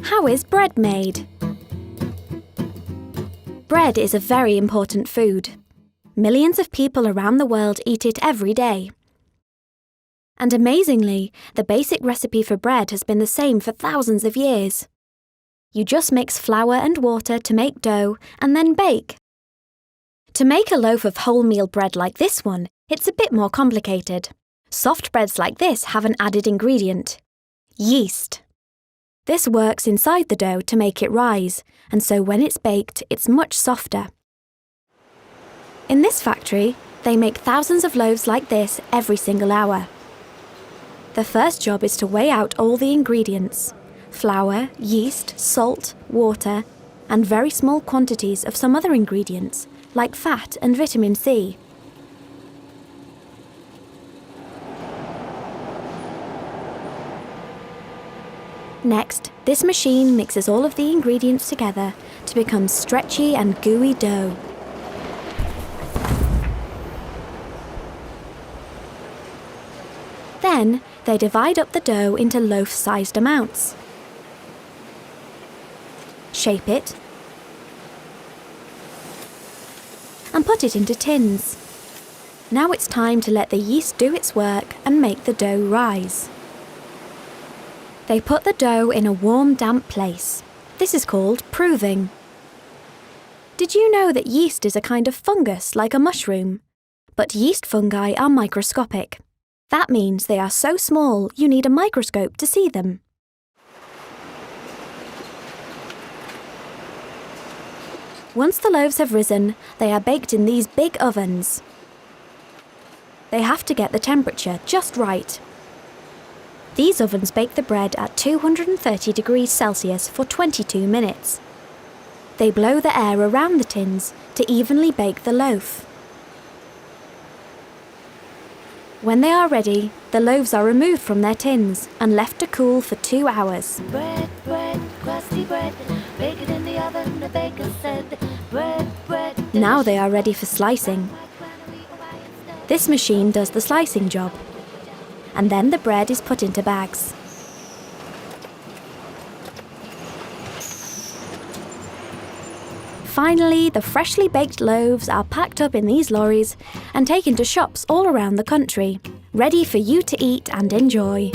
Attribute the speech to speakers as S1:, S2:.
S1: How is bread made? Bread is a very important food. Millions of people around the world eat it every day. And amazingly, the basic recipe for bread has been the same for thousands of years. You just mix flour and water to make dough and then bake. To make a loaf of wholemeal bread like this one, it's a bit more complicated. Soft breads like this have an added ingredient: yeast. This works inside the dough to make it rise, and so when it's baked, it's much softer. In this factory, they make thousands of loaves like this every single hour. The first job is to weigh out all the ingredients: flour, yeast, salt, water, and very small quantities of some other ingredients, like fat and vitamin C. Next, this machine mixes all of the ingredients together to become stretchy and gooey dough. Then, they divide up the dough into loaf-sized amounts. Shape it and put it into tins. Now it's time to let the yeast do its work and make the dough rise. They put the dough in a warm, damp place. This is called proving. Did you know that yeast is a kind of fungus like a mushroom? But yeast fungi are microscopic. That means they are so small you need a microscope to see them. Once the loaves have risen, they are baked in these big ovens. They have to get the temperature just right. These ovens bake the bread at 230 degrees Celsius for 22 minutes. They blow the air around the tins to evenly bake the loaf. When they are ready, the loaves are removed from their tins and left to cool for 2 hours.
S2: Bread, crusty bread, bake it in the oven, the baker said. Bread.
S1: Now they are ready for slicing. This machine does the slicing job. And then the bread is put into bags. Finally, the freshly baked loaves are packed up in these lorries and taken to shops all around the country, ready for you to eat and enjoy.